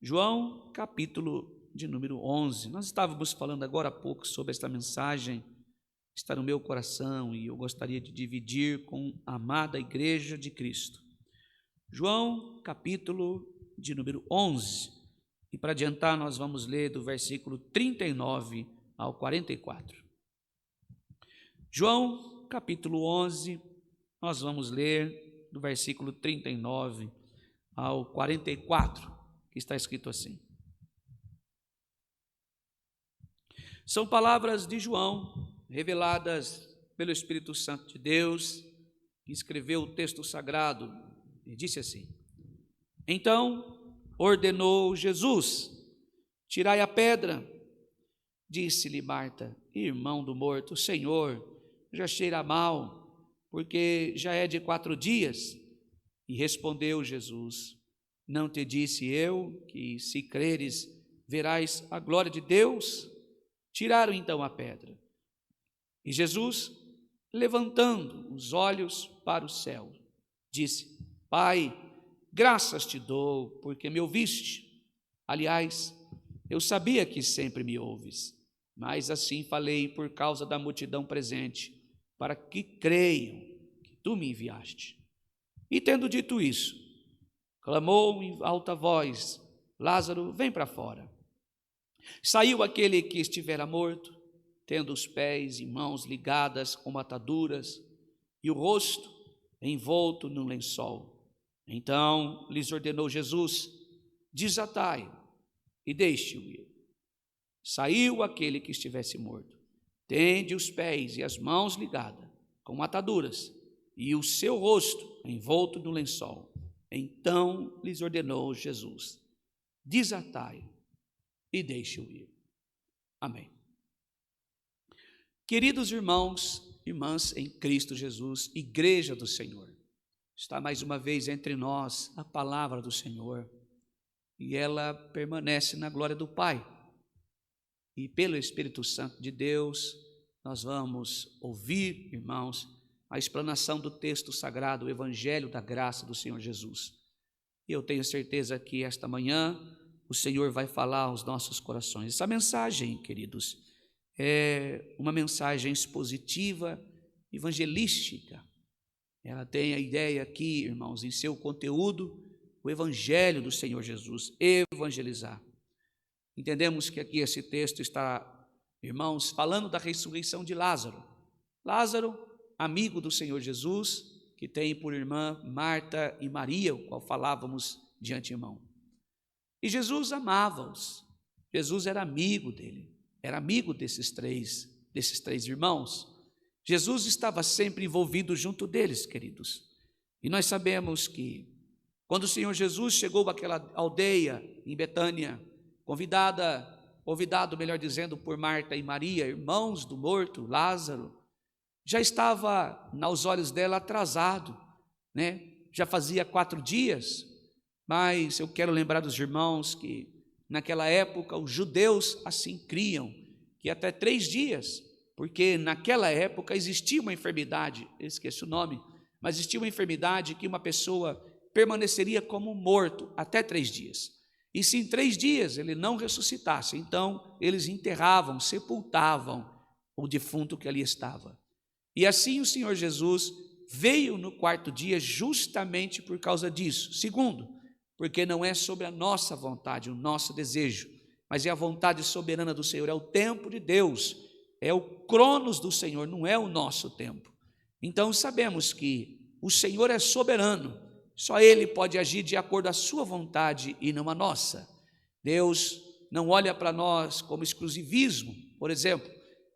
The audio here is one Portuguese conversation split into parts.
João, capítulo de número 11. Nós estávamos falando agora há pouco sobre esta mensagem, está no meu coração e eu gostaria de dividir com a amada Igreja de Cristo. João, capítulo de número 11. E para adiantar, nós vamos ler do versículo 39 ao 44. João, capítulo 11, nós vamos ler do versículo 39 ao 44. Que está escrito assim: são palavras de João, reveladas pelo Espírito Santo de Deus, que escreveu o texto sagrado, e disse assim: então ordenou Jesus: tirai a pedra. Disse-lhe Marta, irmão do morto: Senhor, já cheira mal, porque já é de 4 dias. E respondeu Jesus: não te disse eu que, se creres, verás a glória de Deus? Tiraram então a pedra. E Jesus, levantando os olhos para o céu, disse: Pai, graças te dou, porque me ouviste. Aliás, eu sabia que sempre me ouves, mas assim falei por causa da multidão presente, para que creiam que tu me enviaste. E tendo dito isso, clamou em alta voz: Lázaro, vem para fora. Saiu aquele que estivera morto, tendo os pés e mãos ligadas com ataduras e o rosto envolto num lençol. Então lhes ordenou Jesus: desatai-o e deixe-o ir. Saiu aquele que estivesse morto, tende os pés e as mãos ligadas com ataduras e o seu rosto envolto no lençol. Então lhes ordenou Jesus: desatai-o e deixe-o ir. Amém. Queridos irmãos, irmãs em Cristo Jesus, Igreja do Senhor, está mais uma vez entre nós a palavra do Senhor, e ela permanece na glória do Pai. E pelo Espírito Santo de Deus, nós vamos ouvir, irmãos, a explanação do texto sagrado, o Evangelho da graça do Senhor Jesus. E eu tenho certeza que esta manhã o Senhor vai falar aos nossos corações. Essa mensagem, queridos, é uma mensagem expositiva, evangelística. Ela tem a ideia aqui, irmãos, em seu conteúdo, o Evangelho do Senhor Jesus, evangelizar. Entendemos que aqui esse texto está, irmãos, falando da ressurreição de Lázaro. Lázaro, amigo do Senhor Jesus, que tem por irmã Marta e Maria, o qual falávamos de antemão. E Jesus amava-os. Jesus era amigo dele, era amigo desses três irmãos. Jesus estava sempre envolvido junto deles, queridos. E nós sabemos que quando o Senhor Jesus chegou àquela aldeia em Betânia, convidado, melhor dizendo, por Marta e Maria, irmãos do morto, Lázaro, já estava, aos olhos dela, atrasado, né? Já fazia 4 dias, mas eu quero lembrar dos irmãos que, naquela época, os judeus assim criam, que até 3 dias, porque naquela época existia uma enfermidade, eu esqueci o nome, mas existia uma enfermidade que uma pessoa permaneceria como morto até 3 dias. E se em 3 dias ele não ressuscitasse, então eles enterravam, sepultavam o defunto que ali estava. E assim o Senhor Jesus veio no 4º dia justamente por causa disso. Segundo, porque não é sobre a nossa vontade, o nosso desejo, mas é a vontade soberana do Senhor, é o tempo de Deus, é o cronos do Senhor, não é o nosso tempo. Então sabemos que o Senhor é soberano, só Ele pode agir de acordo à sua vontade e não a nossa. Deus não olha para nós como exclusivismo. Por exemplo,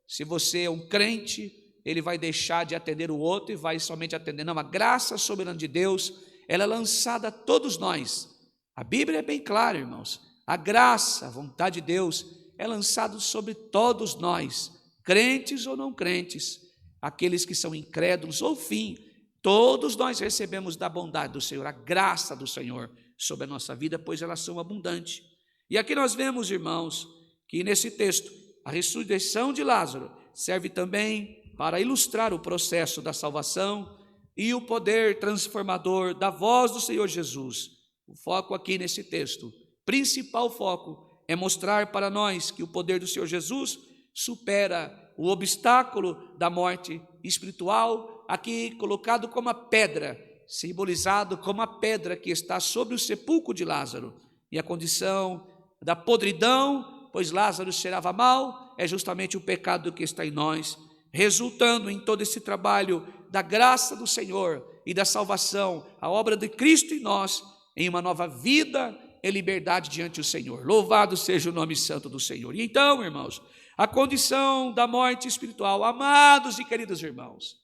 se você é um crente, Ele vai deixar de atender o outro e vai somente atender. Não, a graça soberana de Deus, ela é lançada a todos nós. A Bíblia é bem clara, irmãos. A graça, a vontade de Deus é lançada sobre todos nós, crentes ou não crentes, aqueles que são incrédulos ou fim. Todos nós recebemos da bondade do Senhor, a graça do Senhor sobre a nossa vida, pois elas são abundantes. E aqui nós vemos, irmãos, que nesse texto, a ressurreição de Lázaro serve também para ilustrar o processo da salvação e o poder transformador da voz do Senhor Jesus. O foco aqui nesse texto principal foco é mostrar para nós que o poder do Senhor Jesus supera o obstáculo da morte espiritual, aqui colocado como a pedra, simbolizado como a pedra que está sobre o sepulcro de Lázaro. E a condição da podridão, pois Lázaro cheirava mal, é justamente o pecado que está em nós, resultando em todo esse trabalho da graça do Senhor e da salvação, a obra de Cristo em nós, em uma nova vida e liberdade diante do Senhor. Louvado seja o nome santo do Senhor. E então, irmãos, a condição da morte espiritual, amados e queridos irmãos,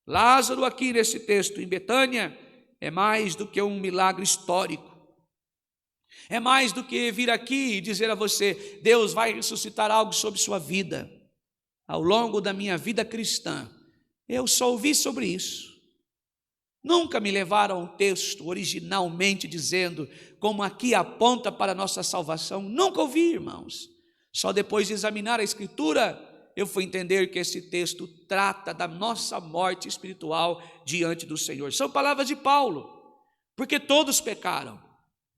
Lázaro aqui nesse texto em Betânia é mais do que um milagre histórico. É mais do que vir aqui e dizer a você, Deus vai ressuscitar algo sobre sua vida. Ao longo da minha vida cristã, eu só ouvi sobre isso. Nunca me levaram um texto originalmente dizendo como aqui aponta para a nossa salvação. Nunca ouvi, irmãos. Só depois de examinar a Escritura, eu fui entender que esse texto trata da nossa morte espiritual diante do Senhor. São palavras de Paulo, porque todos pecaram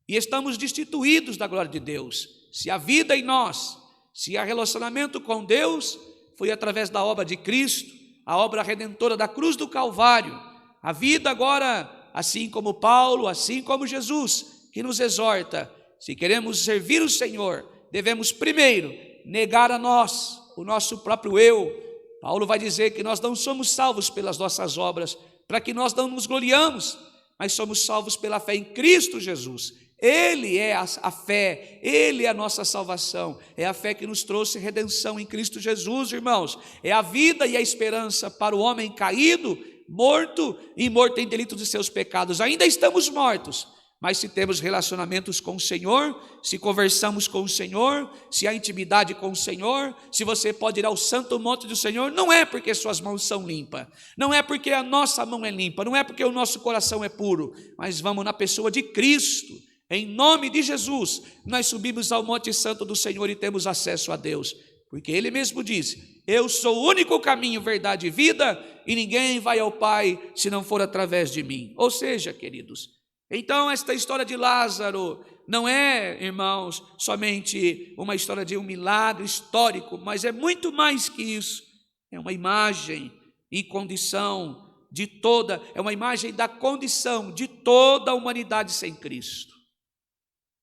e estamos destituídos da glória de Deus. Se a vida em nós, se há relacionamento com Deus, foi através da obra de Cristo, a obra redentora da cruz do Calvário. A vida agora, assim como Paulo, assim como Jesus, que nos exorta, se queremos servir o Senhor, devemos primeiro negar a nós, o nosso próprio eu. Paulo vai dizer que nós não somos salvos pelas nossas obras, para que nós não nos gloriamos, mas somos salvos pela fé em Cristo Jesus. Ele é a fé, Ele é a nossa salvação, é a fé que nos trouxe redenção em Cristo Jesus, irmãos. É a vida e a esperança para o homem caído, morto e morto em delito de seus pecados. Ainda estamos mortos, mas se temos relacionamentos com o Senhor, se conversamos com o Senhor, se há intimidade com o Senhor, se você pode ir ao santo monte do Senhor, não é porque suas mãos são limpas, não é porque a nossa mão é limpa, não é porque o nosso coração é puro, mas vamos na pessoa de Cristo. Em nome de Jesus, nós subimos ao monte santo do Senhor e temos acesso a Deus, porque Ele mesmo disse, eu sou o único caminho, verdade e vida, e ninguém vai ao Pai se não for através de mim. Ou seja, queridos, então esta história de Lázaro não é, irmãos, somente uma história de um milagre histórico, mas é muito mais que isso. É uma imagem e condição de toda, é uma imagem da condição de toda a humanidade sem Cristo.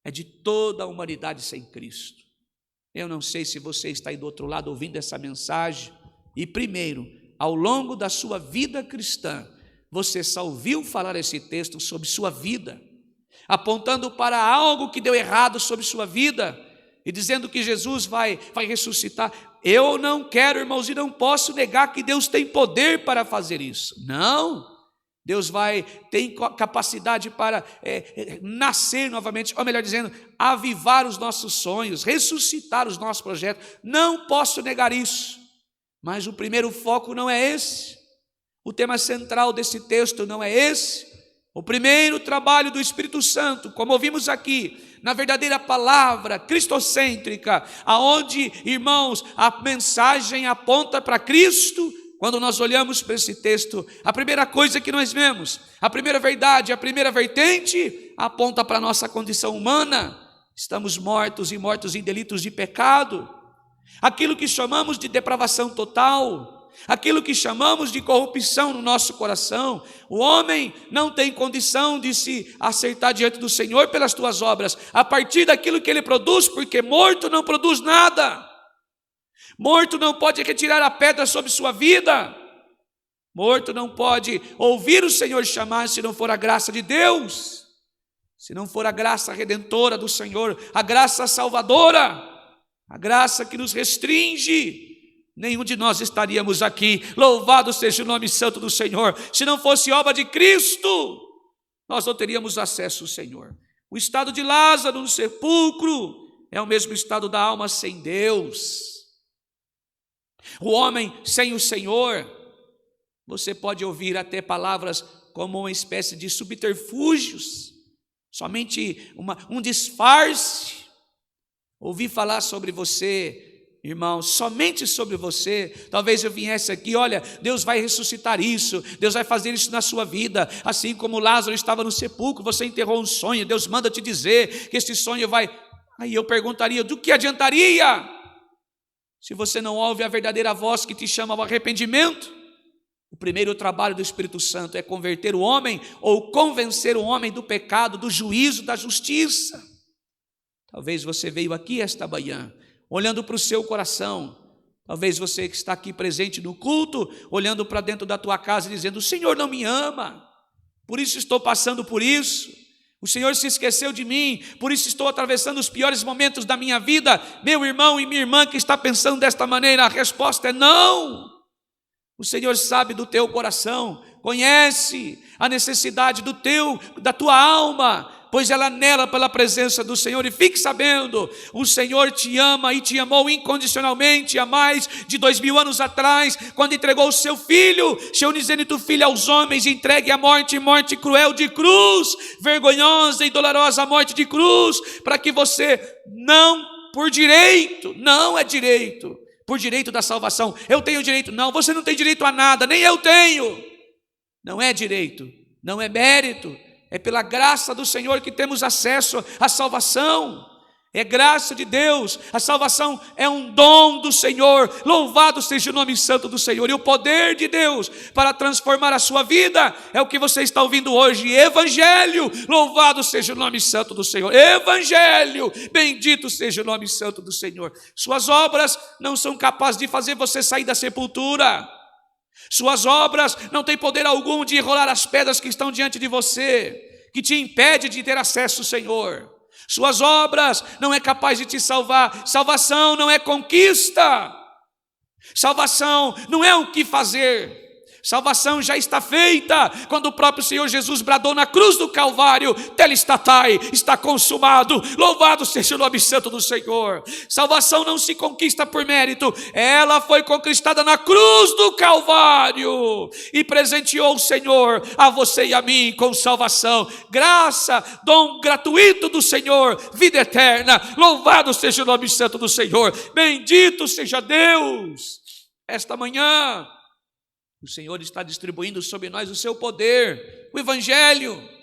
É de toda a humanidade sem Cristo. Eu não sei se você está aí do outro lado ouvindo essa mensagem e primeiro, ao longo da sua vida cristã, você só ouviu falar esse texto sobre sua vida, apontando para algo que deu errado sobre sua vida e dizendo que Jesus vai ressuscitar. Eu não quero, irmãos, e não posso negar que Deus tem poder para fazer isso. Não. Deus tem capacidade para nascer novamente, ou melhor dizendo, avivar os nossos sonhos, ressuscitar os nossos projetos. Não posso negar isso, mas o primeiro foco não é esse, o tema central desse texto não é esse. O primeiro trabalho do Espírito Santo, como ouvimos aqui, na verdadeira palavra cristocêntrica, aonde, irmãos, a mensagem aponta para Cristo. Quando nós olhamos para esse texto, a primeira coisa que nós vemos, a primeira verdade, a primeira vertente, aponta para a nossa condição humana. Estamos mortos e mortos em delitos de pecado, aquilo que chamamos de depravação total, aquilo que chamamos de corrupção no nosso coração. O homem não tem condição de se acertar diante do Senhor pelas tuas obras, a partir daquilo que ele produz, porque morto não produz nada. Morto não pode retirar a pedra sobre sua vida. Morto não pode ouvir o Senhor chamar se não for a graça de Deus, se não for a graça redentora do Senhor, a graça salvadora, a graça que nos restringe. Nenhum de nós estaríamos aqui, louvado seja o nome santo do Senhor. Se não fosse obra de Cristo, nós não teríamos acesso ao Senhor. O estado de Lázaro no sepulcro é o mesmo estado da alma sem Deus. O homem sem o Senhor, você pode ouvir até palavras como uma espécie de subterfúgios, somente um disfarce. Ouvi falar sobre você, irmão, somente sobre você. Talvez eu viesse aqui, olha, Deus vai ressuscitar isso, Deus vai fazer isso na sua vida, assim como Lázaro estava no sepulcro, você enterrou um sonho, Deus manda te dizer que esse sonho vai... Aí eu perguntaria: do que adiantaria se você não ouve a verdadeira voz que te chama ao arrependimento? O primeiro trabalho do Espírito Santo é converter o homem, ou convencer o homem do pecado, do juízo, da justiça. Talvez você veio aqui esta manhã, olhando para o seu coração. Talvez você que está aqui presente no culto, olhando para dentro da tua casa e dizendo: o Senhor não me ama, por isso estou passando por isso. O Senhor se esqueceu de mim, por isso estou atravessando os piores momentos da minha vida. Meu irmão e minha irmã que está pensando desta maneira, a resposta é não. O Senhor sabe do teu coração, conhece a necessidade da tua alma, pois ela anela pela presença do Senhor. E fique sabendo, o Senhor te ama e te amou incondicionalmente há mais de 2000 anos atrás, quando entregou o seu Filho, seu unigênito Filho aos homens, entregue à morte, morte cruel de cruz, vergonhosa e dolorosa morte de cruz, para que você não, por direito, não é direito, por direito da salvação, eu tenho direito. Não, você não tem direito a nada, nem eu tenho. Não é direito, não é mérito, é pela graça do Senhor que temos acesso à salvação. É graça de Deus, a salvação é um dom do Senhor. Louvado seja o nome santo do Senhor. E o poder de Deus para transformar a sua vida é o que você está ouvindo hoje: Evangelho. Louvado seja o nome santo do Senhor. Evangelho, bendito seja o nome santo do Senhor. Suas obras não são capazes de fazer você sair da sepultura. Suas obras não têm poder algum de rolar as pedras que estão diante de você, que te impede de ter acesso ao Senhor. Suas obras não é capaz de te salvar. Salvação não é conquista. Salvação não é o que fazer. Salvação já está feita quando o próprio Senhor Jesus bradou na cruz do Calvário: telestatai, está consumado. Louvado seja o nome santo do Senhor. Salvação não se conquista por mérito, ela foi conquistada na cruz do Calvário e presenteou o Senhor a você e a mim com salvação, graça, dom gratuito do Senhor, vida eterna. Louvado seja o nome santo do Senhor. Bendito seja Deus. Esta manhã o Senhor está distribuindo sobre nós o seu poder, o Evangelho.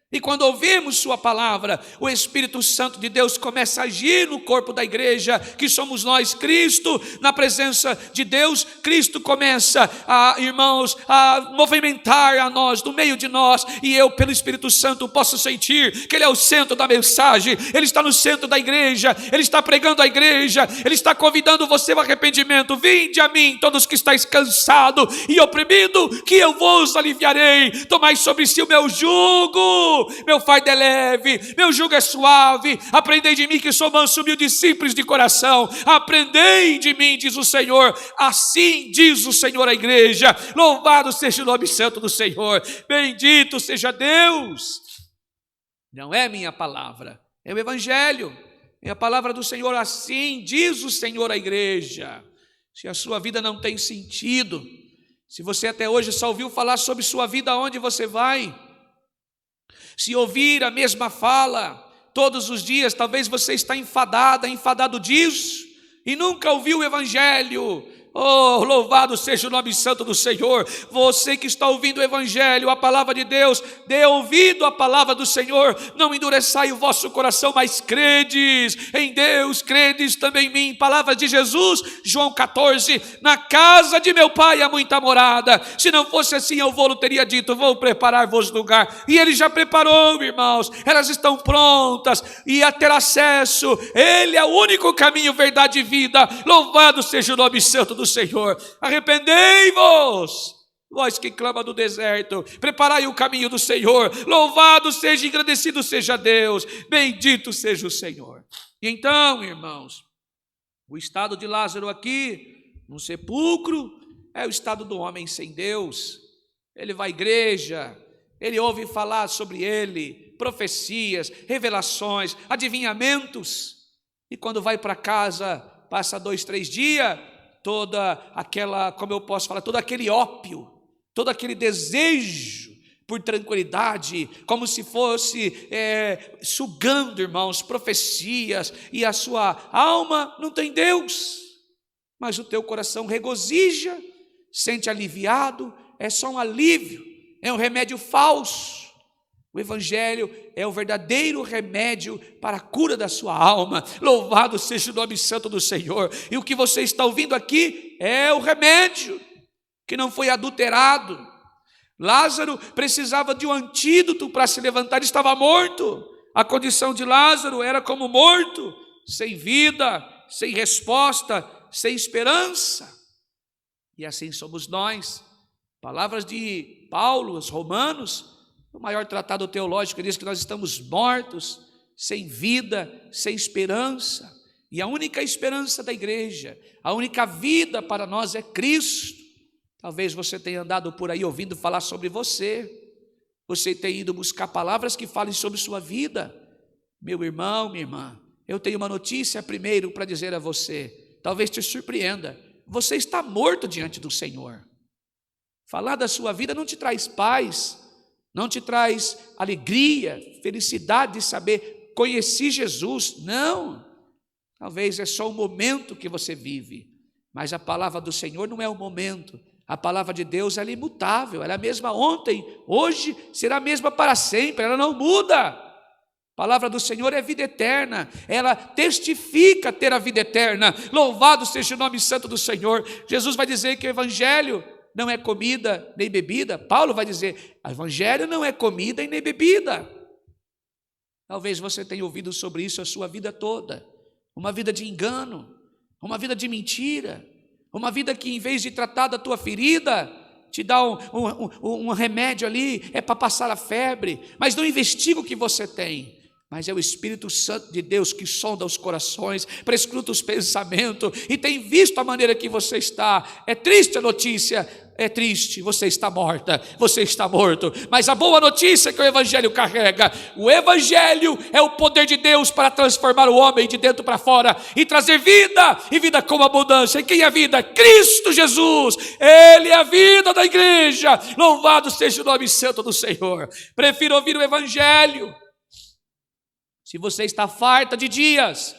E quando ouvimos sua palavra, o Espírito Santo de Deus começa a agir no corpo da igreja, que somos nós. Cristo, na presença de Deus, Cristo começa irmãos, a movimentar a nós, no meio de nós. E eu, pelo Espírito Santo, posso sentir que Ele é o centro da mensagem. Ele está no centro da igreja, Ele está pregando a igreja, Ele está convidando você ao arrependimento. Vinde a mim, todos que estáis cansados e oprimidos, que eu vos aliviarei. Tomai sobre si o meu jugo. Meu fardo é leve, meu jugo é suave. Aprendei de mim, que sou manso, humilde e simples de coração. Aprendei de mim, diz o Senhor. Assim diz o Senhor à igreja. Louvado seja o nome santo do Senhor. Bendito seja Deus. Não é minha palavra, é o Evangelho, é a palavra do Senhor. Assim diz o Senhor à igreja. Se a sua vida não tem sentido, se você até hoje só ouviu falar sobre sua vida, aonde você vai? Se ouvir a mesma fala todos os dias, talvez você está enfadado disso, e nunca ouviu o Evangelho. Oh, louvado seja o nome santo do Senhor. Você que está ouvindo o Evangelho, a palavra de Deus, dê ouvido à palavra do Senhor. Não endureçai o vosso coração, mas credes em Deus, credes também em mim. Palavras de Jesus, João 14: na casa de meu pai há muita morada. Se não fosse assim, eu vou teria dito: vou preparar-vos lugar. E Ele já preparou, irmãos. Elas estão prontas e a ter acesso. Ele é o único caminho, verdade e vida. Louvado seja o nome santo do Senhor. Arrependei-vos, vós que clama do deserto, preparai o caminho do Senhor. Louvado seja e agradecido seja Deus, bendito seja o Senhor. E então, irmãos, o estado de Lázaro aqui no sepulcro é o estado do homem sem Deus. Ele vai à igreja, ele ouve falar sobre ele, profecias, revelações, adivinhamentos, e quando vai para casa, passa 2, 3 dias, toda aquela, como eu posso falar, todo aquele ópio, todo aquele desejo por tranquilidade, como se fosse sugando, irmãos, profecias, e a sua alma não tem Deus, mas o teu coração regozija, sente aliviado. É só um alívio, é um remédio falso. O Evangelho é o verdadeiro remédio para a cura da sua alma. Louvado seja o nome santo do Senhor. E o que você está ouvindo aqui é o remédio, que não foi adulterado. Lázaro precisava de um antídoto para se levantar, ele estava morto. A condição de Lázaro era como morto, sem vida, sem resposta, sem esperança. E assim somos nós. Palavras de Paulo aos Romanos, o maior tratado teológico, diz que nós estamos mortos, sem vida, sem esperança. E a única esperança da igreja, a única vida para nós é Cristo. Talvez você tenha andado por aí ouvindo falar sobre você. Você tem ido buscar palavras que falem sobre sua vida. Meu irmão, minha irmã, eu tenho uma notícia primeiro para dizer a você. Talvez te surpreenda. Você está morto diante do Senhor. Falar da sua vida não te traz paz, não te traz alegria, felicidade de saber, conheci Jesus. Não. Talvez é só um momento que você vive. Mas a palavra do Senhor não é um momento. A palavra de Deus ela é imutável, ela é a mesma ontem, hoje, será a mesma para sempre, ela não muda. A palavra do Senhor é vida eterna, ela testifica ter a vida eterna. Louvado seja o nome santo do Senhor. Jesus vai dizer que o Evangelho não é comida nem bebida. Paulo vai dizer, o Evangelho não é comida e nem bebida. Talvez você tenha ouvido sobre isso a sua vida toda. Uma vida de engano, uma vida de mentira. Uma vida que em vez de tratar da tua ferida, te dá um remédio ali, é para passar a febre, mas não investiga o que você tem. Mas é o Espírito Santo de Deus que sonda os corações, prescruta os pensamentos e tem visto a maneira que você está. É triste a notícia, é triste, você está morta, você está morto. Mas a boa notícia que o Evangelho carrega, o Evangelho é o poder de Deus para transformar o homem de dentro para fora e trazer vida, e vida com abundância. E quem é a vida? Cristo Jesus, Ele é a vida da igreja. Louvado seja o nome santo do Senhor. Prefiro ouvir o Evangelho. Se você está farta de dias,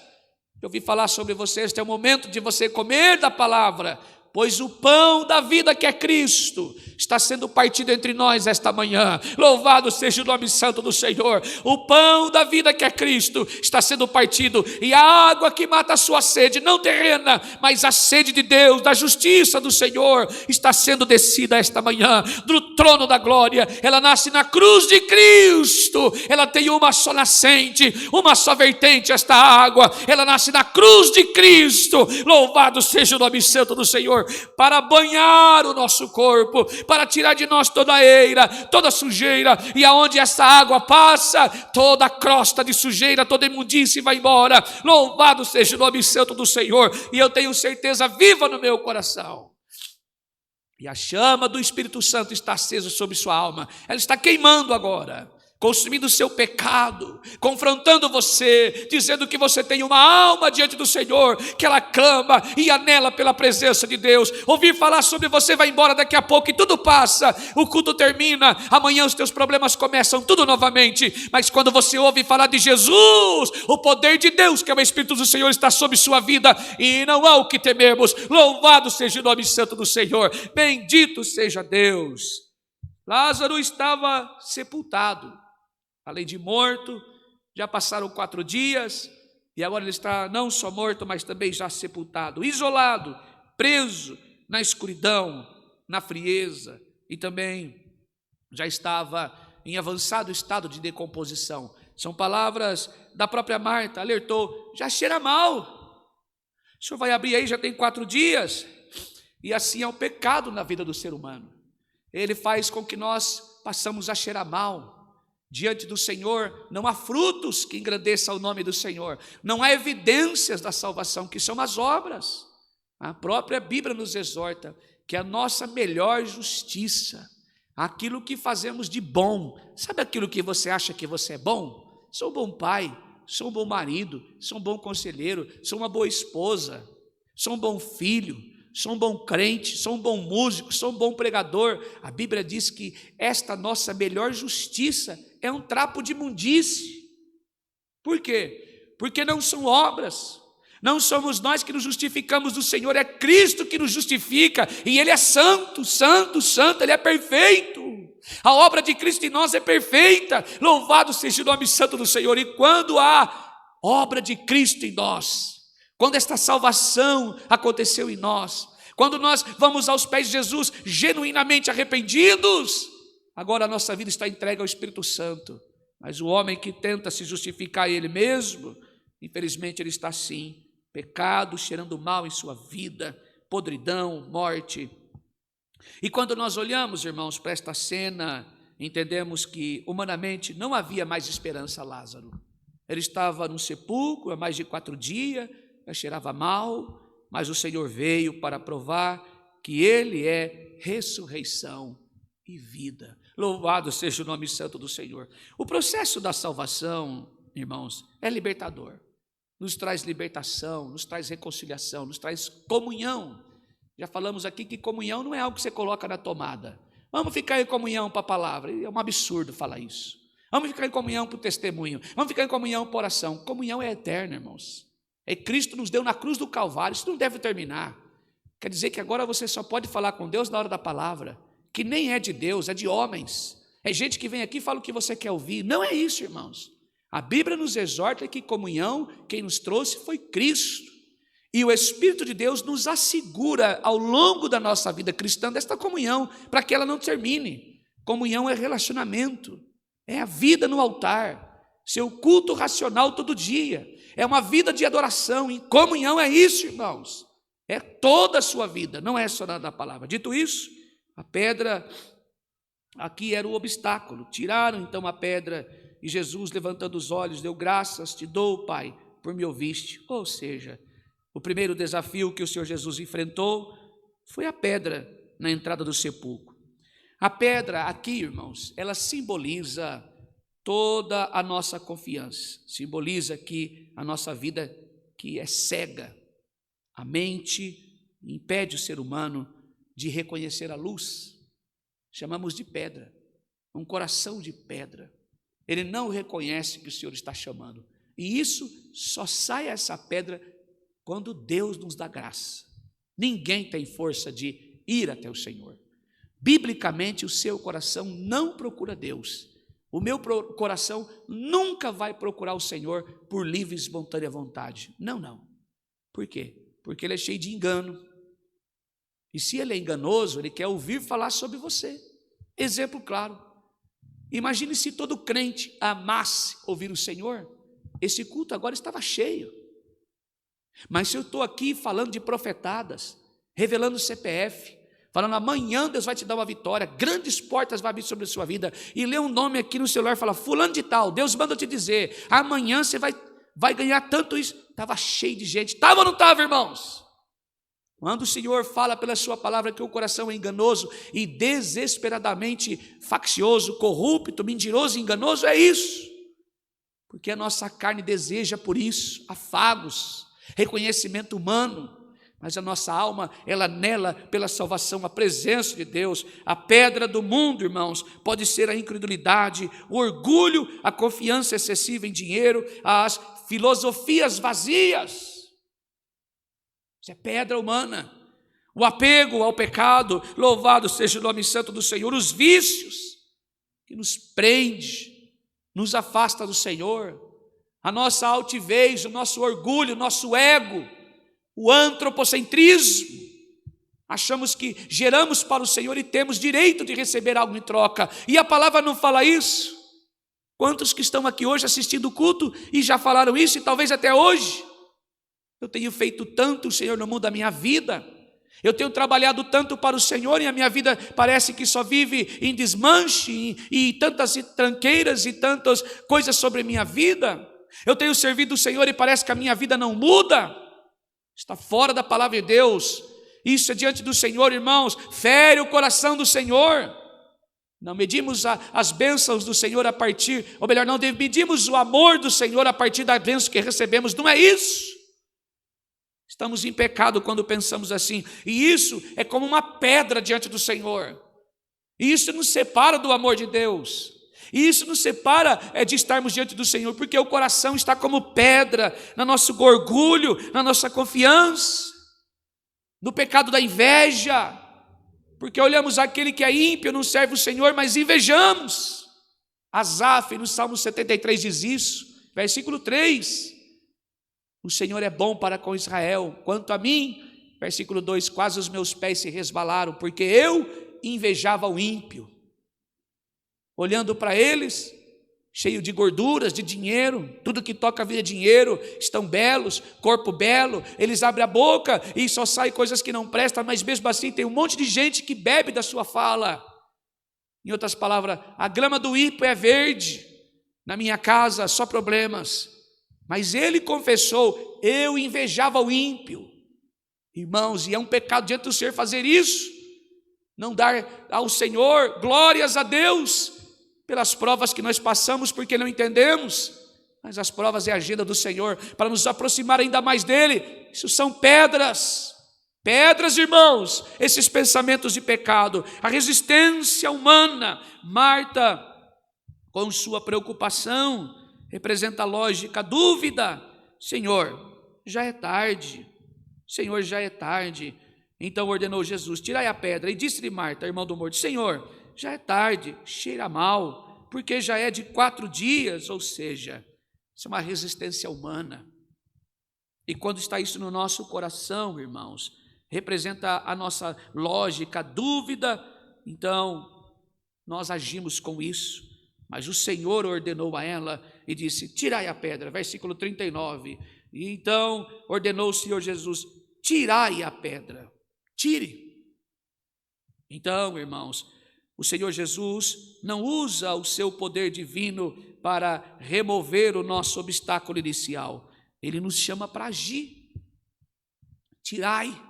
eu ouvi falar sobre você, este é o momento de você comer da palavra, pois o pão da vida que é Cristo está sendo partido entre nós esta manhã. Louvado seja o nome santo do Senhor. O pão da vida que é Cristo está sendo partido, e a água que mata a sua sede, não terrena, mas a sede de Deus, da justiça do Senhor, está sendo descida esta manhã do trono da glória. Ela nasce na cruz de Cristo, ela tem uma só nascente, uma só vertente, esta água, ela nasce na cruz de Cristo. Louvado seja o nome santo do Senhor, para banhar o nosso corpo, para tirar de nós toda a eira, toda a sujeira, e aonde essa água passa, toda a crosta de sujeira, toda imundície vai embora. Louvado seja o nome santo do Senhor, e eu tenho certeza viva no meu coração. E a chama do Espírito Santo está acesa sobre sua alma, ela está queimando agora, consumindo o seu pecado, confrontando você, dizendo que você tem uma alma diante do Senhor, que ela clama e anela pela presença de Deus. Ouvir falar sobre você vai embora daqui a pouco e tudo passa, o culto termina, amanhã os teus problemas começam tudo novamente. Mas quando você ouve falar de Jesus, o poder de Deus, que é o Espírito do Senhor, está sobre sua vida, e não há o que temermos. Louvado seja o nome santo do Senhor, bendito seja Deus. Lázaro estava sepultado, além de morto, já passaram 4 dias, e agora ele está não só morto, mas também já sepultado, isolado, preso na escuridão, na frieza, e também já estava em avançado estado de decomposição. São palavras da própria Marta, alertou, já cheira mal. O senhor vai abrir aí, já tem 4 dias, e assim é o pecado na vida do ser humano. Ele faz com que nós passamos a cheirar mal. Diante do Senhor não há frutos que engrandeçam o nome do Senhor, não há evidências da salvação, que são as obras. A própria Bíblia nos exorta que a nossa melhor justiça, aquilo que fazemos de bom, sabe aquilo que você acha que você é bom? Sou um bom pai, sou um bom marido, sou um bom conselheiro, sou uma boa esposa, sou um bom filho, sou um bom crente, sou um bom músico, sou um bom pregador. A Bíblia diz que esta nossa melhor justiça é um trapo de imundície. Por quê? Porque não são obras, Não somos nós que nos justificamos do Senhor, é Cristo que nos justifica. E Ele é santo, santo, santo, Ele é perfeito. A obra de Cristo em nós é perfeita. Louvado seja o nome santo do Senhor. E quando há obra de Cristo em nós, quando esta salvação aconteceu em nós, quando nós vamos aos pés de Jesus genuinamente arrependidos, agora a nossa vida está entregue ao Espírito Santo. Mas o homem que tenta se justificar a ele mesmo, infelizmente ele está assim, pecado, cheirando mal em sua vida, podridão, morte. E quando nós olhamos, irmãos, para esta cena, entendemos que humanamente não havia mais esperança a Lázaro. Ele estava no sepulcro há mais de 4 dias, cheirava mal, mas o Senhor veio para provar que Ele é ressurreição e vida. Louvado seja o nome santo do Senhor. O processo da salvação, irmãos, é libertador. Nos traz libertação, nos traz reconciliação, nos traz comunhão. Já falamos aqui que comunhão não é algo que você coloca na tomada. Vamos ficar em comunhão para a palavra. É um absurdo falar isso. Vamos ficar em comunhão para o testemunho. Vamos ficar em comunhão para a oração. Comunhão é eterna, irmãos. É Cristo nos deu na cruz do Calvário. Isso não deve terminar. Quer dizer que agora você só pode falar com Deus na hora da palavra, que nem é de Deus, é de homens. É gente que vem aqui e fala o que você quer ouvir. Não é isso, irmãos. A Bíblia nos exorta que comunhão, quem nos trouxe foi Cristo. E o Espírito de Deus nos assegura ao longo da nossa vida cristã desta comunhão, para que ela não termine. Comunhão é relacionamento, é a vida no altar, seu culto racional todo dia, é uma vida de adoração, e comunhão é isso, irmãos, é toda a sua vida, não é só nada da palavra. Dito isso, a pedra aqui era o obstáculo, tiraram então a pedra, e Jesus, levantando os olhos, deu graças, te dou, Pai, por me ouviste. Ou seja, o primeiro desafio que o Senhor Jesus enfrentou foi a pedra na entrada do sepulcro. A pedra aqui, irmãos, ela simboliza toda a nossa confiança, simboliza aqui a nossa vida que é cega. A mente impede o ser humano de reconhecer a luz. Chamamos de pedra, um coração de pedra. Ele não reconhece que o Senhor está chamando. E isso só sai essa pedra quando Deus nos dá graça. Ninguém tem força de ir até o Senhor. Biblicamente, o seu coração não procura Deus. O meu coração nunca vai procurar o Senhor por livre e espontânea vontade. Não, não. Por quê? Porque ele é cheio de engano. E se ele é enganoso, ele quer ouvir falar sobre você. Exemplo claro. Imagine se todo crente amasse ouvir o Senhor. Esse culto agora estava cheio. Mas se eu estou aqui falando de profetadas, revelando o CPF, falando amanhã Deus vai te dar uma vitória, grandes portas vão abrir sobre a sua vida, e lê um nome aqui no celular e fala, fulano de tal, Deus manda te dizer, amanhã você vai ganhar tanto isso. Estava cheio de gente, estava ou não estava, irmãos? Quando o Senhor fala pela sua palavra que o coração é enganoso e desesperadamente faccioso, corrupto, mentiroso e enganoso, é isso. Porque a nossa carne deseja por isso, afagos, reconhecimento humano, mas a nossa alma, ela anela pela salvação, a presença de Deus. A pedra do mundo, irmãos, pode ser a incredulidade, o orgulho, a confiança excessiva em dinheiro, as filosofias vazias. Isso é pedra humana. O apego ao pecado, louvado seja o nome santo do Senhor, os vícios que nos prende, nos afasta do Senhor, a nossa altivez, o nosso orgulho, o nosso ego, o antropocentrismo. Achamos que geramos para o Senhor e temos direito de receber algo em troca, e a palavra não fala isso. Quantos que estão aqui hoje assistindo o culto e já falaram isso, e talvez até hoje? Eu tenho feito tanto, Senhor, no mundo da minha vida, eu tenho trabalhado tanto para o Senhor, e a minha vida parece que só vive em desmanche, e tantas tranqueiras e tantas coisas sobre a minha vida. Eu tenho servido o Senhor e parece que a minha vida não muda. Está fora da palavra de Deus. Isso é diante do Senhor, irmãos, fere o coração do Senhor. Não medimos as bênçãos do Senhor a partir, ou melhor, não medimos o amor do Senhor a partir da bênção que recebemos. Não é isso. Estamos em pecado quando pensamos assim, e isso é como uma pedra diante do Senhor, e isso nos separa do amor de Deus. E isso nos separa de estarmos diante do Senhor, porque o coração está como pedra, no nosso orgulho, na nossa confiança, no pecado da inveja, porque olhamos aquele que é ímpio, não serve o Senhor, mas invejamos. Asaf, no Salmo 73 diz isso, versículo 3, o Senhor é bom para com Israel, quanto a mim, versículo 2, quase os meus pés se resvalaram, porque eu invejava o ímpio, olhando para eles, cheio de gorduras, de dinheiro, tudo que toca a vida é dinheiro, estão belos, corpo belo, eles abrem a boca e só saem coisas que não prestam, mas mesmo assim tem um monte de gente que bebe da sua fala. Em outras palavras, a grama do ímpio é verde, na minha casa só problemas, mas ele confessou, eu invejava o ímpio. Irmãos, e é um pecado diante do Senhor fazer isso, não dar ao Senhor glórias a Deus, pelas provas que nós passamos, porque não entendemos, mas as provas é a agenda do Senhor, para nos aproximar ainda mais dEle. Isso são pedras, irmãos, esses pensamentos de pecado, a resistência humana. Marta, com sua preocupação, representa a lógica, a dúvida. Senhor, já é tarde, Senhor, já é tarde. Então ordenou Jesus, tirai a pedra, e disse-lhe Marta, irmã do morto, Senhor, já é tarde, cheira mal, porque já é de 4 dias, ou seja, isso é uma resistência humana. E quando está isso no nosso coração, irmãos, representa a nossa lógica, a dúvida, então nós agimos com isso. Mas o Senhor ordenou a ela e disse, tirai a pedra, versículo 39. E então ordenou o Senhor Jesus, tirai a pedra, tire. Então, irmãos, o Senhor Jesus não usa o seu poder divino para remover o nosso obstáculo inicial. Ele nos chama para agir. Tirai,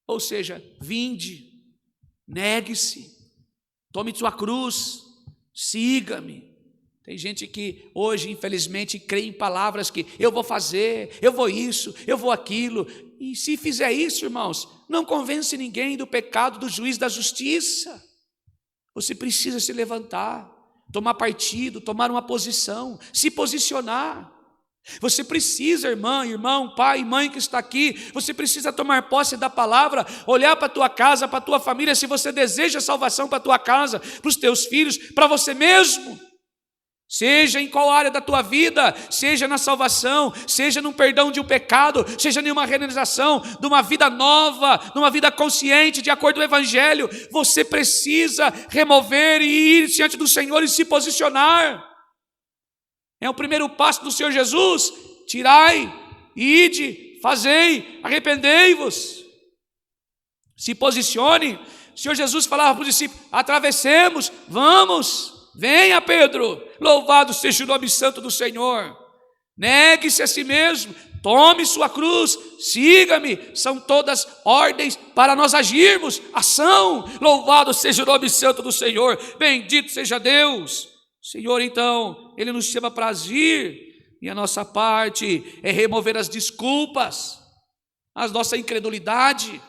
ou seja, vinde, negue-se, tome sua cruz, siga-me. Tem gente que hoje, infelizmente, crê em palavras que eu vou fazer, eu vou isso, eu vou aquilo. E se fizer isso, irmãos, não convence ninguém do pecado, do juízo, da justiça. Você precisa se levantar, tomar partido, tomar uma posição, se posicionar. Você precisa, irmã, irmão, pai, mãe que está aqui, você precisa tomar posse da palavra, olhar para a tua casa, para a tua família, se você deseja salvação para a tua casa, para os teus filhos, para você mesmo. Seja em qual área da tua vida, seja na salvação, seja no perdão de um pecado, seja em uma realização de uma vida nova, de uma vida consciente, de acordo com o Evangelho, você precisa remover e ir diante do Senhor e se posicionar. É o primeiro passo do Senhor Jesus, tirai, ide, fazei, arrependei-vos. Se posicione. O Senhor Jesus falava para os discípulos, atravessemos, vamos. Venha, Pedro, louvado seja o nome santo do Senhor. Negue-se a si mesmo, tome sua cruz, siga-me. São todas ordens para nós agirmos. Ação, louvado seja o nome santo do Senhor. Bendito seja Deus. O Senhor, então, Ele nos chama para agir. E a nossa parte é remover as desculpas, a nossa incredulidade.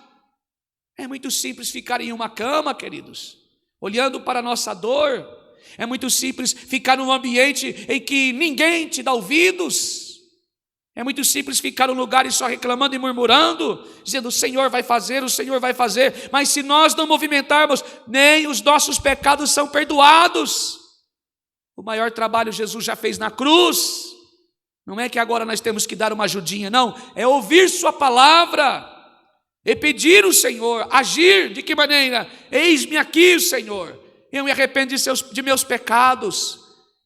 É muito simples ficar em uma cama, queridos, olhando para a nossa dor. É muito simples ficar num ambiente em que ninguém te dá ouvidos. É muito simples ficar num lugar e só reclamando e murmurando, dizendo o Senhor vai fazer, o Senhor vai fazer. Mas se nós não movimentarmos, nem os nossos pecados são perdoados. O maior trabalho Jesus já fez na cruz. Não é que agora nós temos que dar uma ajudinha, não. É ouvir sua palavra e pedir ao Senhor, agir. De que maneira? Eis-me aqui, Senhor. Eu me arrependo de meus pecados,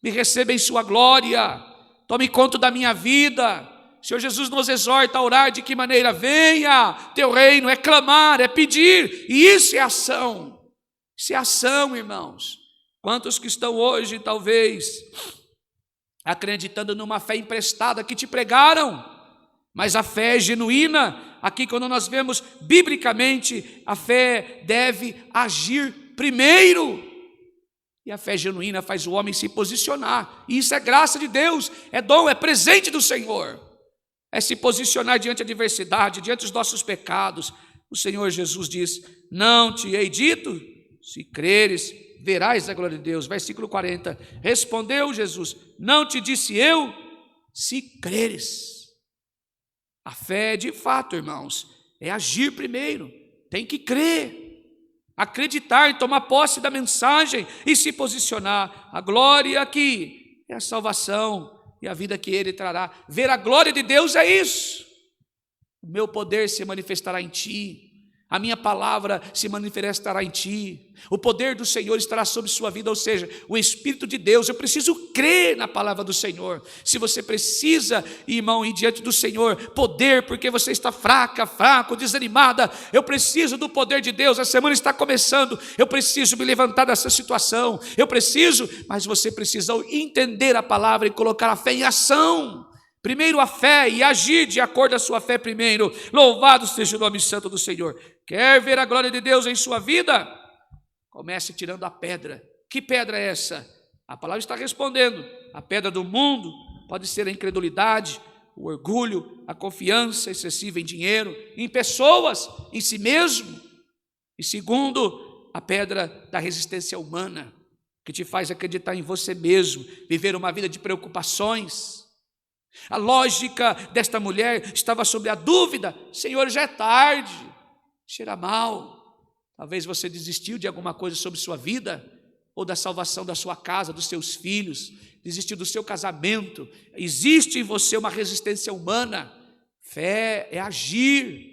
me receba em sua glória, tome conta da minha vida. O Senhor Jesus nos exorta a orar de que maneira? Venha teu reino, é clamar, é pedir, e isso é ação. Isso é ação, irmãos. Quantos que estão hoje, talvez, acreditando numa fé emprestada que te pregaram, mas a fé é genuína. Aqui quando nós vemos biblicamente, a fé deve agir primeiro. E a fé genuína faz o homem se posicionar. E isso é graça de Deus, é dom, é presente do Senhor. É se posicionar diante da adversidade, diante dos nossos pecados. O Senhor Jesus diz, não te hei dito, se creres, verás a glória de Deus. Versículo 40, respondeu Jesus, não te disse eu, se creres. A fé, de fato, irmãos, é agir primeiro, tem que crer, acreditar, tomar posse da mensagem e se posicionar. A glória aqui é a salvação e a vida que Ele trará. Ver a glória de Deus é isso. O meu poder se manifestará em ti, a minha palavra se manifestará em ti, o poder do Senhor estará sobre sua vida, ou seja, o Espírito de Deus. Eu preciso crer na palavra do Senhor. Se você precisa, irmão, ir diante do Senhor, poder, porque você está fraco, desanimada, eu preciso do poder de Deus. A semana está começando, eu preciso me levantar dessa situação, mas você precisa entender a palavra e colocar a fé em ação. Primeiro a fé e agir de acordo com a sua fé primeiro. Louvado seja o nome santo do Senhor. Quer ver a glória de Deus em sua vida? Comece tirando a pedra. Que pedra é essa? A palavra está respondendo. A pedra do mundo pode ser a incredulidade, o orgulho, a confiança excessiva em dinheiro, em pessoas, em si mesmo. E segundo, a pedra da resistência humana, que te faz acreditar em você mesmo, viver uma vida de preocupações. A lógica desta mulher estava sobre a dúvida: Senhor, já é tarde, cheira mal. Talvez você desistiu de alguma coisa sobre sua vida, ou da salvação da sua casa, dos seus filhos, desistiu do seu casamento. Existe em você uma resistência humana. Fé é agir.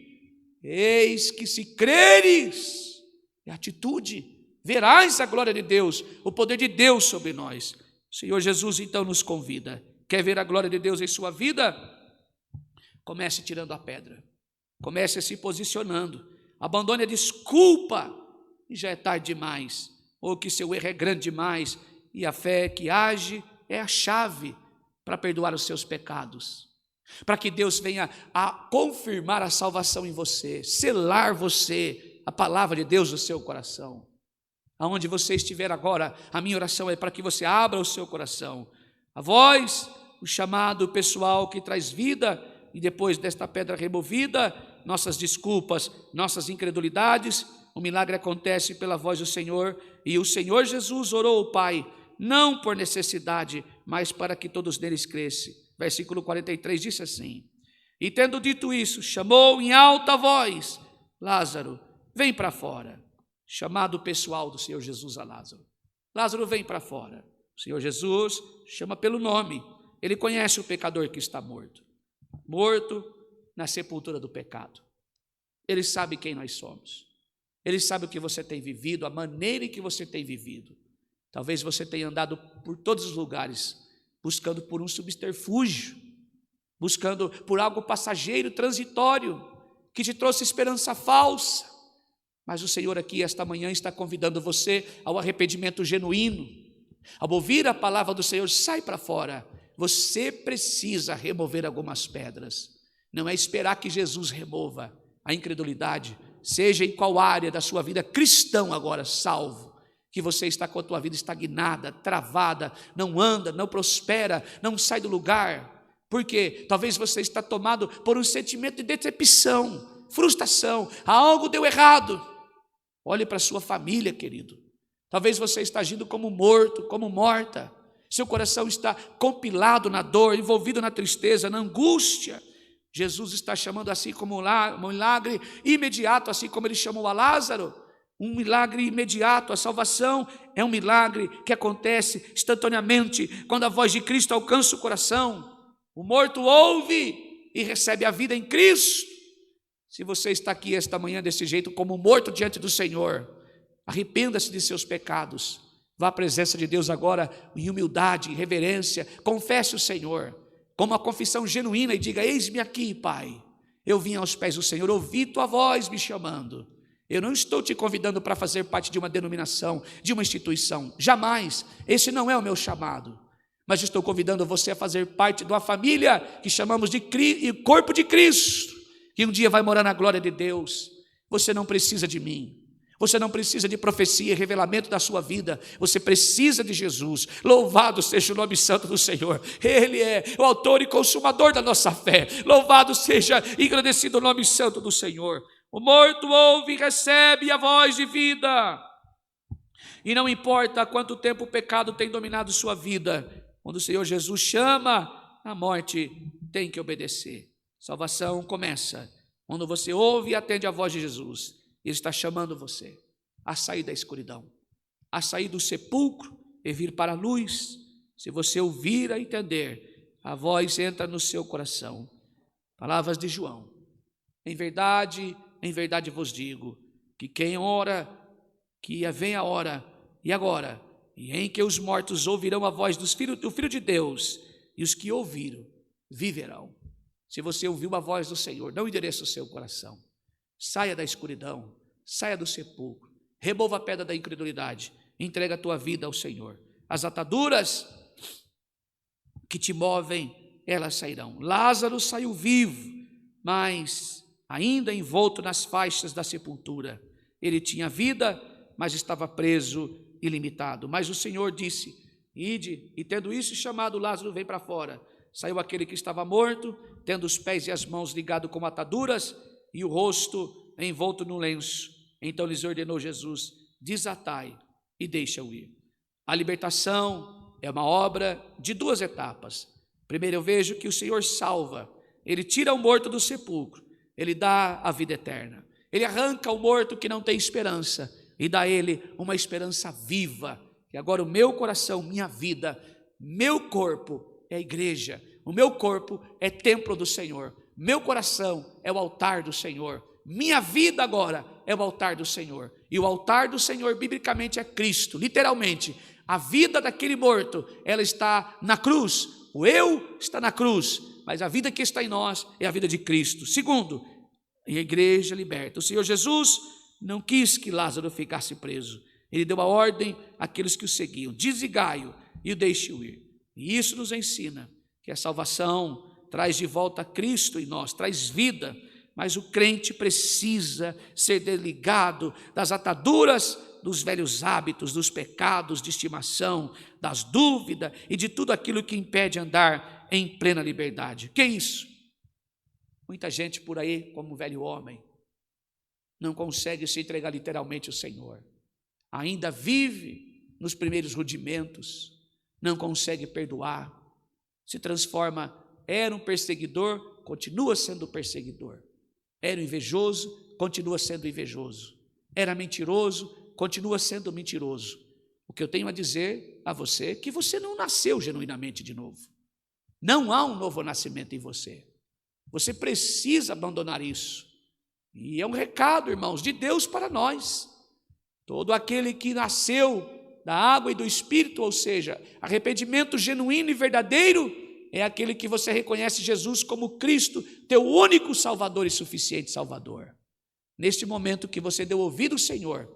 Eis que se creres, é atitude, verás a glória de Deus, o poder de Deus sobre nós. O Senhor Jesus então nos convida. Quer ver a glória de Deus em sua vida? Comece tirando a pedra. Comece se posicionando. Abandone a desculpa, e já é tarde demais, ou que seu erro é grande demais, e a fé que age é a chave para perdoar os seus pecados, para que Deus venha a confirmar a salvação em você, selar você, a palavra de Deus no seu coração. Aonde você estiver agora, a minha oração é para que você abra o seu coração. A voz, o chamado pessoal que traz vida, e depois desta pedra removida, nossas desculpas, nossas incredulidades, o milagre acontece pela voz do Senhor, e o Senhor Jesus orou ao Pai, não por necessidade, mas para que todos neles crescem. Versículo 43 disse assim, e tendo dito isso, chamou em alta voz, Lázaro, vem para fora. Chamado pessoal do Senhor Jesus a Lázaro. Lázaro, vem para fora. O Senhor Jesus chama pelo nome. Ele conhece o pecador que está morto. Morto na sepultura do pecado. Ele sabe quem nós somos. Ele sabe o que você tem vivido, a maneira em que você tem vivido. Talvez você tenha andado por todos os lugares, buscando por um subterfúgio, buscando por algo passageiro, transitório, que te trouxe esperança falsa. Mas o Senhor aqui, esta manhã, está convidando você ao arrependimento genuíno. Ao ouvir a palavra do Senhor, sai para fora. Você precisa remover algumas pedras. Não é esperar que Jesus remova a incredulidade, seja em qual área da sua vida cristão agora, salvo, que você está com a tua vida estagnada, travada, não anda, não prospera, não sai do lugar. Por quê? Talvez você está tomado por um sentimento de decepção, frustração, algo deu errado. Olhe para a sua família, querido. Talvez você está agindo como morto, como morta. Seu coração está compilado na dor, envolvido na tristeza, na angústia. Jesus está chamando assim como um milagre imediato, assim como Ele chamou a Lázaro. Um milagre imediato. A salvação é um milagre que acontece instantaneamente quando a voz de Cristo alcança o coração. O morto ouve e recebe a vida em Cristo. Se você está aqui esta manhã desse jeito, como morto diante do Senhor, arrependa-se de seus pecados, vá à presença de Deus agora em humildade, em reverência, confesse o Senhor, com uma confissão genuína e diga, eis-me aqui, Pai, eu vim aos pés do Senhor, ouvi tua voz me chamando, eu não estou te convidando para fazer parte de uma denominação, de uma instituição, jamais, esse não é o meu chamado, mas estou convidando você a fazer parte de uma família que chamamos de corpo de Cristo, que um dia vai morar na glória de Deus. Você não precisa de mim, você não precisa de profecia e revelamento da sua vida, você precisa de Jesus. Louvado seja o nome santo do Senhor, Ele é o autor e consumador da nossa fé. Louvado seja e agradecido o nome santo do Senhor. O morto ouve e recebe a voz de vida. E não importa quanto tempo o pecado tem dominado sua vida, quando o Senhor Jesus chama, a morte tem que obedecer. Salvação começa quando você ouve e atende a voz de Jesus. Ele está chamando você a sair da escuridão, a sair do sepulcro e vir para a luz. Se você ouvir e entender, a voz entra no seu coração. Palavras de João: em verdade vos digo, que quem ora, que vem a hora, e agora, e em que os mortos ouvirão a voz do Filho de Deus, e os que ouviram, viverão. Se você ouviu a voz do Senhor, não endureça o seu coração. Saia da escuridão, saia do sepulcro, remova a pedra da incredulidade, entrega a tua vida ao Senhor. As ataduras que te movem, elas sairão. Lázaro saiu vivo, mas ainda envolto nas faixas da sepultura. Ele tinha vida, mas estava preso e limitado. Mas o Senhor disse: ide, e tendo isso chamado, Lázaro, vem para fora. Saiu aquele que estava morto, tendo os pés e as mãos ligados com ataduras e o rosto envolto no lenço. Então lhes ordenou Jesus: desatai e deixa-o ir. A libertação é uma obra de duas etapas. Primeiro, eu vejo que o Senhor salva. Ele tira o morto do sepulcro, ele dá a vida eterna. Ele arranca o morto que não tem esperança e dá a ele uma esperança viva. Que agora o meu coração, minha vida, meu corpo é a igreja, o meu corpo é templo do Senhor, meu coração é o altar do Senhor, minha vida agora é o altar do Senhor. E o altar do Senhor, biblicamente, é Cristo, literalmente. A vida daquele morto, ela está na cruz, o eu está na cruz, mas a vida que está em nós é a vida de Cristo. Segundo, a igreja liberta. O Senhor Jesus não quis que Lázaro ficasse preso. Ele deu a ordem àqueles que o seguiam: desligai-o e o deixe-o ir. E isso nos ensina que a salvação traz de volta Cristo em nós, traz vida, mas o crente precisa ser desligado das ataduras dos velhos hábitos, dos pecados de estimação, das dúvidas e de tudo aquilo que impede andar em plena liberdade. Que é isso? Muita gente por aí, como velho homem, não consegue se entregar literalmente ao Senhor. Ainda vive nos primeiros rudimentos, não consegue perdoar, se transforma, era um perseguidor, continua sendo perseguidor. Era um invejoso, continua sendo invejoso. Era mentiroso, continua sendo mentiroso. O que eu tenho a dizer a você é que você não nasceu genuinamente de novo. Não há um novo nascimento em você. Você precisa abandonar isso. E é um recado, irmãos, de Deus para nós. Todo aquele que nasceu da água e do Espírito, ou seja, arrependimento genuíno e verdadeiro, é aquele que você reconhece Jesus como Cristo, teu único Salvador e suficiente Salvador. Neste momento que você deu ouvido ao Senhor,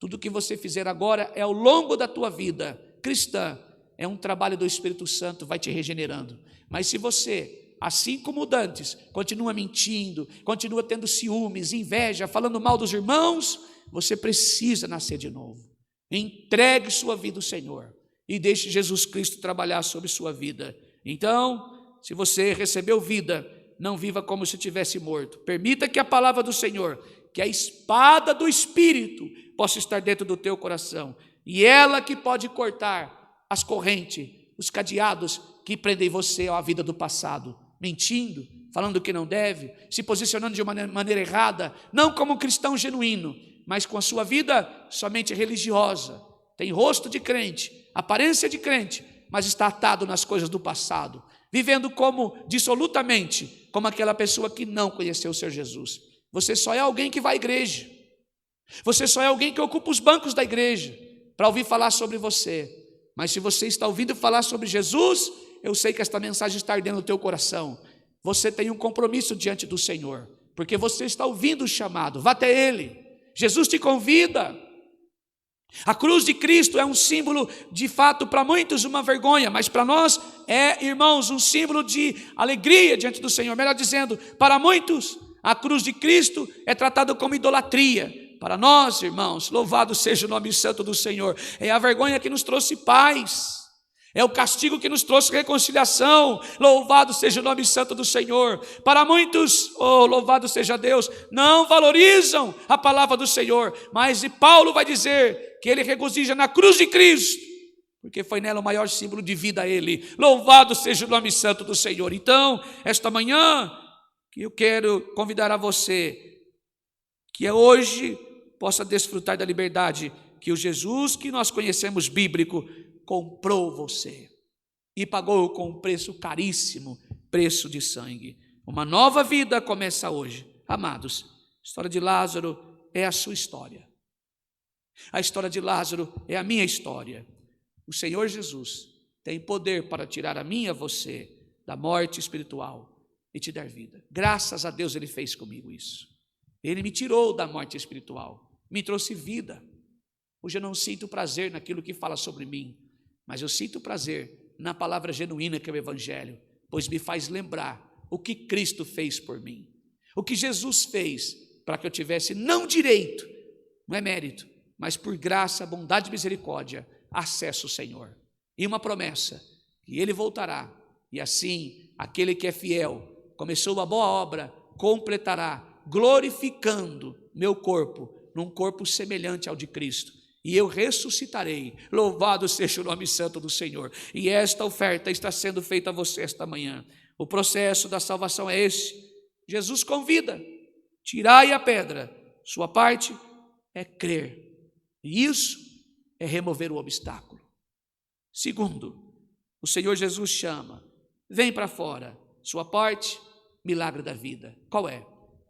tudo que você fizer agora é ao longo da tua vida cristã, é um trabalho do Espírito Santo, vai te regenerando. Mas se você, assim como dantes, continua mentindo, continua tendo ciúmes, inveja, falando mal dos irmãos, você precisa nascer de novo. Entregue sua vida ao Senhor e deixe Jesus Cristo trabalhar sobre sua vida. Então, se você recebeu vida, não viva como se tivesse morto. Permita que a palavra do Senhor, que a espada do Espírito, possa estar dentro do teu coração. E ela que pode cortar as correntes, os cadeados que prendem você à vida do passado. Mentindo, falando que não deve, se posicionando de uma maneira errada, não como um cristão genuíno, mas com a sua vida somente religiosa. Tem rosto de crente, aparência de crente, mas está atado nas coisas do passado, vivendo como dissolutamente, como aquela pessoa que não conheceu o Senhor Jesus. Você só é alguém que vai à igreja, você só é alguém que ocupa os bancos da igreja, para ouvir falar sobre você. Mas se você está ouvindo falar sobre Jesus, eu sei que esta mensagem está ardendo no teu coração. Você tem um compromisso diante do Senhor, porque você está ouvindo o chamado, vá até Ele. Jesus te convida. A cruz de Cristo é um símbolo, de fato, para muitos uma vergonha, mas para nós é, irmãos, um símbolo de alegria diante do Senhor. Melhor dizendo, para muitos, a cruz de Cristo é tratada como idolatria. Para nós, irmãos, louvado seja o nome santo do Senhor, é a vergonha que nos trouxe paz, É o castigo que nos trouxe reconciliação. Louvado seja o nome santo do Senhor. Para muitos, louvado seja Deus, não valorizam a palavra do Senhor. Mas Paulo vai dizer que ele regozija na cruz de Cristo, porque foi nela o maior símbolo de vida a ele. Louvado seja o nome santo do Senhor. Então, esta manhã, que eu quero convidar a você, que hoje possa desfrutar da liberdade que o Jesus que nós conhecemos bíblico comprou você e pagou com um preço caríssimo, preço de sangue. Uma nova vida começa hoje. Amados, a história de Lázaro é a sua história. A história de Lázaro é a minha história. O Senhor Jesus tem poder para tirar a mim e a você da morte espiritual e te dar vida. Graças a Deus Ele fez comigo isso. Ele me tirou da morte espiritual, me trouxe vida. Hoje eu não sinto prazer naquilo que fala sobre mim, mas eu sinto prazer na palavra genuína que é o Evangelho, pois me faz lembrar o que Cristo fez por mim, o que Jesus fez para que eu tivesse não direito, não é mérito, mas por graça, bondade e misericórdia, acesso ao Senhor. E uma promessa, que Ele voltará, e assim aquele que é fiel, começou uma boa obra, completará, glorificando meu corpo, num corpo semelhante ao de Cristo. E eu ressuscitarei, louvado seja o nome santo do Senhor. E esta oferta está sendo feita a você esta manhã. O processo da salvação é esse. Jesus convida, tirai a pedra. Sua parte é crer. E isso é remover o obstáculo. Segundo, o Senhor Jesus chama, vem para fora. Sua parte, milagre da vida. Qual é?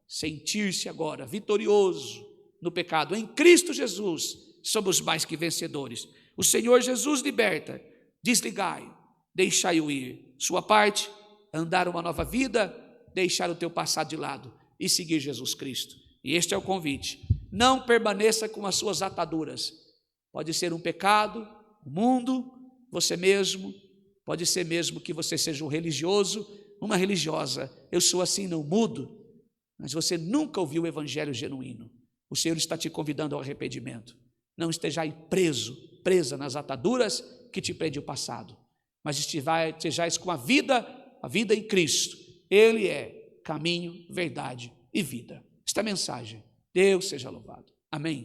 Sentir-se agora vitorioso no pecado. Em Cristo Jesus somos mais que vencedores. O Senhor Jesus liberta. Desligai, deixai-o ir. Sua parte, andar uma nova vida, deixar o teu passado de lado e seguir Jesus Cristo. E este é o convite. Não permaneça com as suas ataduras. Pode ser um pecado, o mundo, você mesmo. Pode ser mesmo que você seja um religioso, uma religiosa. Eu sou assim, não mudo. Mas você nunca ouviu o evangelho genuíno. O Senhor está te convidando ao arrependimento. Não esteja aí presa nas ataduras que te prende o passado, mas estejais com a vida em Cristo. Ele é caminho, verdade e vida. Esta mensagem, Deus seja louvado. Amém.